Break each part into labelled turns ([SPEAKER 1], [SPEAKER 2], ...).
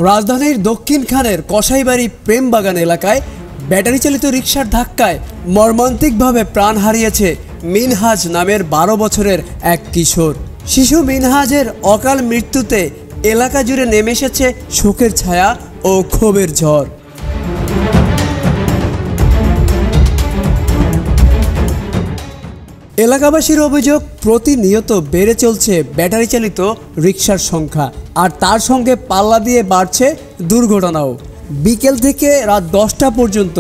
[SPEAKER 1] রাজধানীর দক্ষিণখানের কসাইবাড়ি প্রেমবাগান এলাকায় ব্যাটারি চালিত রিকশার ধাক্কায় মর্মান্তিকভাবে প্রাণ হারিয়েছে মিনহাজ নামের 12 বছরের এক কিশোর। শিশু মিনহাজের অকাল মৃত্যুতে এলাকা জুড়ে নেমে এসেছে শোকের ছায়া ও ক্ষোভের ঝড়। এলাকাবাসীর অভিযোগ, প্রতিনিয়ত বেড়ে চলছে ব্যাটারি চালিত রিকশার সংখ্যা, আর তার সঙ্গে পাল্লা দিয়ে বাড়ছে দুর্ঘটনাও। বিকেল থেকে রাত 10টা পর্যন্ত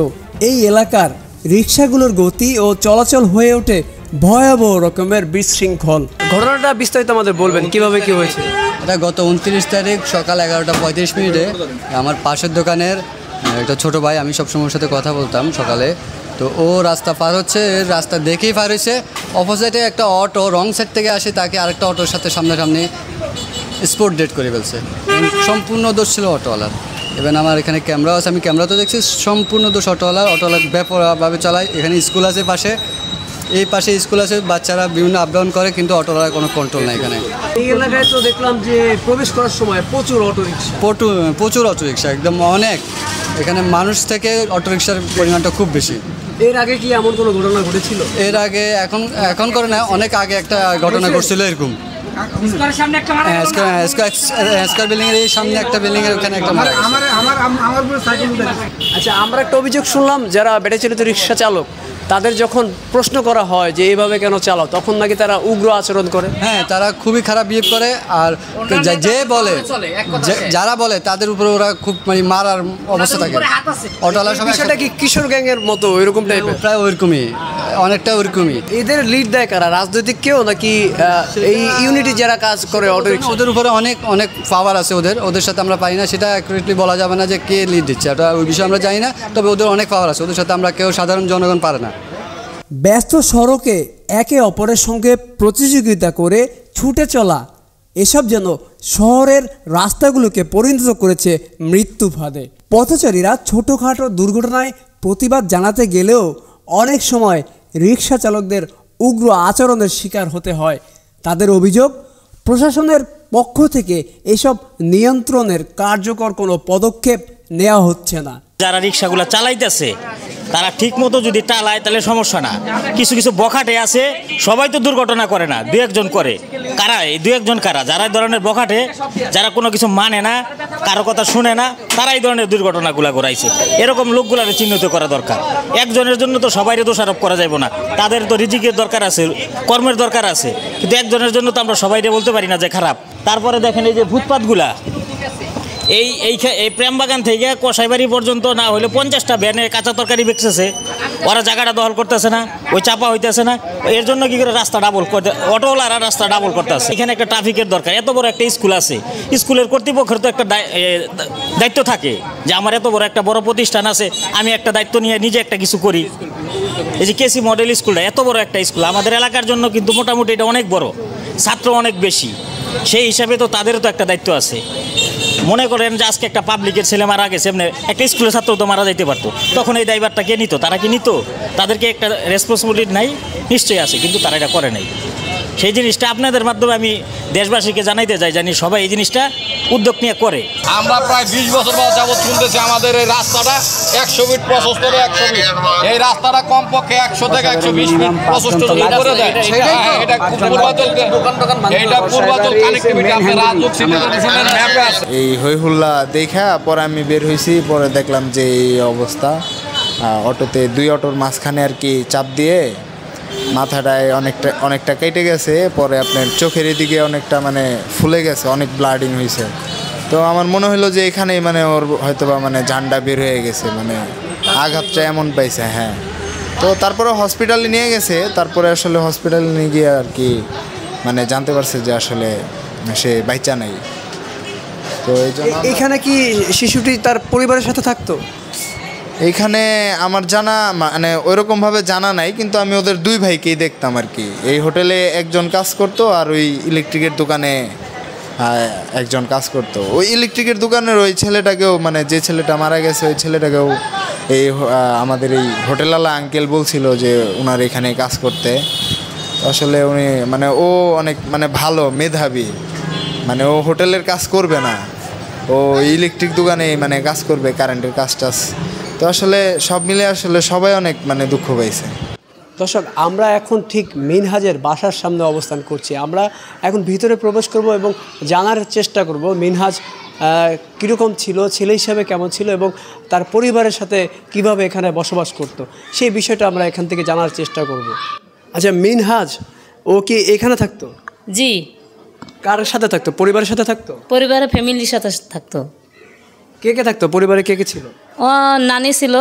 [SPEAKER 1] এই এলাকার রিকশাগুলোর গতি ও চলাচল হয়ে ওঠে ভয়াবহ রকমের বিশৃঙ্খল। ঘটনাটা বিস্তারিত আমাদের বলবেন, কিভাবে কি হয়েছে?
[SPEAKER 2] এটা গত 29 তারিখ সকাল 11টা 35 আমার পাশের দোকানের একটা ছোটো ভাই, আমি সবসময় ওর সাথে কথা বলতাম সকালে, তো ও রাস্তা পার হচ্ছে, রাস্তা দেখেই পার হয়েছে। অপোজিটে একটা অটো রং সাইড থেকে আসে, তাকে আরেকটা অটোর সাথে সামনাসামনি স্পট ডেট করে ফেলছে। সম্পূর্ণ দোষ ছিল অটোওয়ালার। এবার আমার এখানে ক্যামেরাও আছে, আমি ক্যামেরা তো দেখছি, সম্পূর্ণ দোষ অটোওয়ালার বেপরোয়াভাবে চালায়। এখানে স্কুল আছে পাশে, এই পাশে স্কুল আছে, বাচ্চারা বিভিন্ন আপ ডাউন করে, কিন্তু অটোওয়ালার কোনো কন্ট্রোল নাই এখানে।
[SPEAKER 1] এই এলাকায় তো দেখলাম যে প্রবেশ করার সময় প্রচুর অটোরিকশা,
[SPEAKER 2] প্রচুর অটোরিকশা, একদম অনেক। এখানে মানুষ থেকে অটোরিকশার পরিমাণটা খুব বেশি।
[SPEAKER 1] এর আগে কি এমন কোনো ঘটনা ঘটেছিল?
[SPEAKER 2] এর আগে এখন করে না, অনেক আগে একটা ঘটনা ঘটছিল এরকম। স্কয়ার বিল্ডিং এর সামনে একটা বিল্ডিং এর ওখানে একটা মারা গেছে।
[SPEAKER 1] আচ্ছা, আমরা একটা অভিযোগ শুনলাম, যারা ব্যাটারি চালিত রিকশা চালক তাদের যখন প্রশ্ন করা হয় যে এইভাবে কেন চালাও, তখন নাকি তারা উগ্র আচরণ করে।
[SPEAKER 2] হ্যাঁ, তারা খুবই খারাপ বিহেভ করে, আর যে বলে যারা বলে তাদের উপরে ওরা খুব মানে মারার অবস্থা থাকে। অটোওয়ালা সবাই
[SPEAKER 1] সেটা কি কিশোর গ্যাংয়ের মতো এরকম টাইপের?
[SPEAKER 2] প্রায় ওইরকমই, অনেকটা ওইরকমই।
[SPEAKER 1] এদের লিড দেয় কারা? রাজনৈতিক কেউ নাকি এই ইউনিটি যারা কাজ করে অটো রিকশা?
[SPEAKER 2] ওদের উপরে অনেক পাওয়ার আছে, ওদের সাথে আমরা পাই না, সেটা অ্যাকুরেটলি বলা যাবে না যে কে লিড দিচ্ছে, ওটা ওই বিষয়ে আমরা জানি না। তবে ওদের অনেক পাওয়ার আছে, ওদের সাথে আমরা কেউ সাধারণ জনগণ পারে না।
[SPEAKER 1] ব্যস্ত সড়কে একে অপরের সঙ্গে প্রতিযোগিতা করে ছুটে চলা, এসব যেন শহরের রাস্তাগুলোকে পরিণত করেছে মৃত্যু ফাঁদে। পথচারীরা ছোটোখাটো দুর্ঘটনায় প্রতিবাদ জানাতে গেলেও অনেক সময় রিকশা চালকদের উগ্র আচরণের শিকার হতে হয়। তাদের অভিযোগ, প্রশাসনের পক্ষ থেকে এসব নিয়ন্ত্রণের কার্যকর কোনো পদক্ষেপ নেওয়া হচ্ছে না।
[SPEAKER 3] যারা রিক্সাগুলো চালাইতেছে তারা ঠিক মতো যদি চালায় তাহলে সমস্যা না। কিছু কিছু বখাটে আছে, সবাই তো দুর্ঘটনা করে না, দু একজন করে। কারা এই দু একজন? কারা? যারা এই ধরনের বখাটে, যারা কোনো কিছু মানে না, কারো কথা শুনে না, তারা এই ধরনের দুর্ঘটনাগুলো করাইছে। এরকম লোকগুলারে চিহ্নিত করা দরকার। একজনের জন্য তো সবাইরে দোষারোপ করা যাবে না, তাদের তো রিজিকের দরকার আছে, কর্মের দরকার আছে, কিন্তু একজনের জন্য তো আমরা সবাইরে বলতে পারি না যে খারাপ। তারপরে দেখেন এই যে ফুটপাতগুলা, এই প্রেমবাগান থেকে কসাইবাড়ি পর্যন্ত না হলে 50টা ভ্যানে কাঁচা তরকারি বেচতেছে। ওরা জায়গাটা দখল করতেছে না, ওই চাপা হইতেছে না, এর জন্য কি করে রাস্তা ডাবল করতে, অটোওয়ালারা রাস্তা ডাবল করতেছে। এখানে একটা ট্রাফিকের দরকার। এত বড় একটা স্কুল আছে, স্কুলের কর্তৃপক্ষের তো একটা দায়িত্ব থাকে যে আমার এত বড় প্রতিষ্ঠান আছে, আমি একটা দায়িত্ব নিয়ে নিজে একটা কিছু করি। এই যে কেসি মডেল স্কুলটা এত বড় একটা স্কুল, আমাদের এলাকার জন্য কিন্তু মোটামুটি এটা অনেক বড়, ছাত্র অনেক বেশি, সেই হিসাবে তো তাদেরও তো একটা দায়িত্ব আছে। মনে করেন যে আজকে একটা পাবলিকের ছেলে মারা গেছে, এমনি একটা স্কুলের ছাত্র তো মারা যাইতে পারতো, তখন এই দায়ভারটা কে নিত? তারা কি নিত? তাদেরকে একটা রেসপন্সিবিলিটি নাই? নিশ্চয়ই আছে, কিন্তু তারা এটা করে নাই। সেই জিনিসটা আপনাদের মাধ্যমে আমি দেশবাসীকে জানাইতে চাই, জানি সবাই এই জিনিসটা উদ্যোগ নিয়ে করে।
[SPEAKER 4] আমরা প্রায় 20 বছর যাবৎ শুনতেছি আমাদের এই রাস্তাটা 100 ফিট প্রশস্ত, 100 ফিট। এই রাস্তাটা কমপক্ষে 100 থেকে 120 ফিট প্রশস্ত করে দেয়। এটা পূর্বাচল কানেক্টিভিটি আপনারা ম্যাপে আছে।
[SPEAKER 5] এই হইহুল্লা দেখা পরে আমি বের হয়েছি, পরে দেখলাম যে এই অবস্থা। অটোতে 2 অটোর মাঝখানে আর কি চাপ দিয়ে মাথাটায় অনেকটা কেটে গেছে, পরে আপনার চোখের এদিকে অনেকটা মানে ফুলে গেছে, অনেক ব্লাডিং হয়েছে। তো আমার মনে হলো যে এখানেই মানে ওর হয়তোবা মানে জানটা বের হয়ে গেছে, মানে আঘাতটা এমন পাইছে। হ্যাঁ, তো তারপরে হসপিটালে নিয়ে গেছে, তারপরে আসলে হসপিটালে নিয়ে গিয়ে আর কি মানে জানতে পারছে যে আসলে সে বাইচা নাই। তো এই জন্য
[SPEAKER 1] এখানে কি শিশুটি তার পরিবারের সাথে থাকতো?
[SPEAKER 5] এইখানে আমার জানা মানে ওইরকমভাবে জানা নাই, কিন্তু আমি ওদের 2 ভাইকেই দেখতাম আর কি। এই হোটেলে একজন কাজ করতো, আর ওই ইলেকট্রিকের দোকানে একজন কাজ করতো। ওই ইলেকট্রিকের দোকানের ওই ছেলেটাকেও, মানে যে ছেলেটা মারা গেছে ওই ছেলেটাকেও এই আমাদের এই হোটেলওয়ালা আঙ্কেল বলছিল যে ওনার এখানে কাজ করতে। আসলে উনি মানে ও অনেক মানে ভালো মেধাবী, মানে ও হোটেলের কাজ করবে না, ও ইলেকট্রিক দোকানে মানে কাজ করবে, কারেন্টের কাজ টাজ। তো আসলে সব মিলে আসলে সবাই অনেক মানে দুঃখ পাইছে।
[SPEAKER 1] দর্শক, আমরা এখন ঠিক মিনহাজের বাসার সামনে অবস্থান করছি। আমরা এখন ভিতরে প্রবেশ করব এবং জানার চেষ্টা করব মিনহাজ কীরকম ছিল, ছেলে হিসাবে কেমন ছিল এবং তার পরিবারের সাথে কিভাবে এখানে বসবাস করত, সেই বিষয়টা আমরা এখান থেকে জানার চেষ্টা করব। আচ্ছা মিনহাজ, ও কি এখানে থাকতো?
[SPEAKER 6] জি।
[SPEAKER 1] কার সাথে থাকতো? পরিবারের সাথে থাকতো?
[SPEAKER 6] পরিবারের ফ্যামিলির সাথে থাকতো।
[SPEAKER 1] কে কে থাকতো পরিবারে? কে কে ছিল?
[SPEAKER 6] ও নানি ছিল,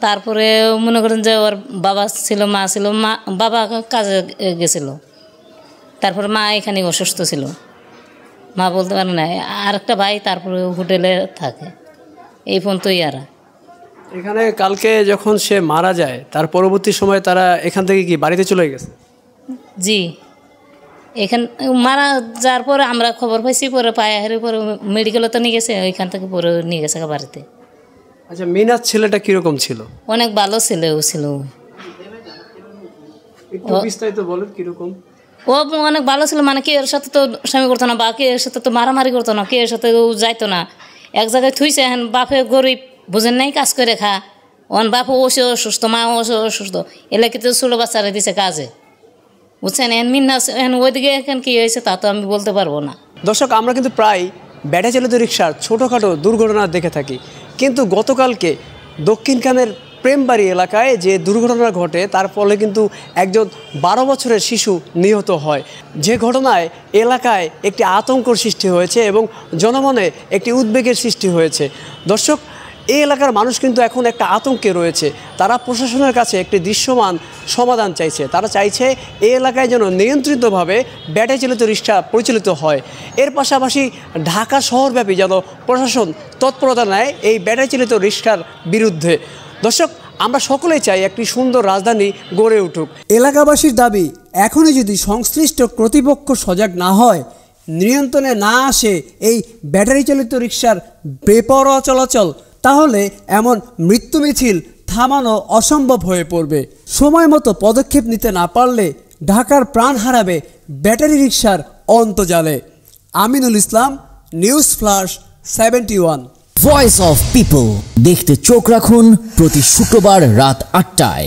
[SPEAKER 6] তারপরে মনে করেন যে ওর বাবা ছিল, মা ছিল। মা বাবা কাজে গেছিল, তারপরে মা এখানে অসুস্থ ছিল, মা বলতে পারে না। আর একটা ভাই তারপরে হোটেলে থাকে। এই পর্যন্তই। আর
[SPEAKER 1] এখানে কালকে যখন সে মারা যায় তার পরবর্তী সময় তারা এখান থেকে কি বাড়িতে চলে গেছে?
[SPEAKER 6] জি, এখান মারা যাওয়ার পরে আমরা খবর পাইছি, পরে পায়ে পরে মেডিকেলে তো নিয়ে গেছে, ওইখান থেকে পরে নিয়ে গেছে বাড়িতে।
[SPEAKER 1] আচ্ছা মিনহাজ ছেলেটা কিরকম ছিল?
[SPEAKER 6] অনেক ভালো ছেলেও ছিল।
[SPEAKER 1] একটু বিস্তারিত বলেন কিরকম?
[SPEAKER 6] ও অনেক ভালো ছিল, মানে কে এর সাথে তো স্বামী করতো না, বা কে এর সাথে তো মারামারি করতো না, কে এর সাথে যাইতো না। এক জায়গায় থুইছে, এখন বাপে গরিব, বুঝেন নাই, কাজ করে খা। ওন বাপও ওসে অসুস্থ, মা ওসে অসুস্থ, এলাকাতে ছোটো বাচ্চারা দিছে কাজে, বুঝছেন। এখন মিনহাজ এখন ওইদিকে এখন কী হয়েছে তা তো আমি বলতে পারবো না।
[SPEAKER 1] দর্শক, আমরা কিন্তু প্রায় ব্যাটারি চালিত রিক্সার ছোটোখাটো দুর্ঘটনা দেখে থাকি, কিন্তু গতকালকে দক্ষিণখানের প্রেমবাড়ি এলাকায় যে দুর্ঘটনা ঘটে তার ফলে কিন্তু একজন 12 বছরের শিশু নিহত হয়, যে ঘটনায় এলাকায় একটি আতঙ্কর সৃষ্টি হয়েছে এবং জনমনে একটি উদ্বেগের সৃষ্টি হয়েছে। দর্শক, এই এলাকার মানুষ কিন্তু এখন একটা আতঙ্কে রয়েছে। তারা প্রশাসনের কাছে একটি দৃশ্যমান সমাধান চাইছে। তারা চাইছে এই এলাকায় যেন নিয়ন্ত্রিতভাবে ব্যাটারি চালিত রিক্সা পরিচালিত হয়। এর পাশাপাশি ঢাকা শহরব্যাপী যেন প্রশাসন তৎপরতা নেয় এই ব্যাটারি চালিত রিক্সার বিরুদ্ধে। দর্শক, আমরা সকলেই চাই একটি সুন্দর রাজধানী গড়ে উঠুক। এলাকাবাসীর দাবি, এখনই যদি সংশ্লিষ্ট কর্তৃপক্ষ সজাগ না হয়, নিয়ন্ত্রণে না আসে এই ব্যাটারি চালিত রিক্সার বেপরোয়া চলাচল, তাহলে এমন মৃত্যু মিছিল থামানো অসম্ভব হয়ে পড়বে। সময় মতো পদক্ষেপ নিতে না পারলে ঢাকার প্রাণ হারাবে ব্যাটারি রিক্সার অন্তজালে। Aminul Islam, news flash 71।
[SPEAKER 7] Voice of people দেখতে চোখ রাখুন প্রতি শুক্রবার রাত 8টায়।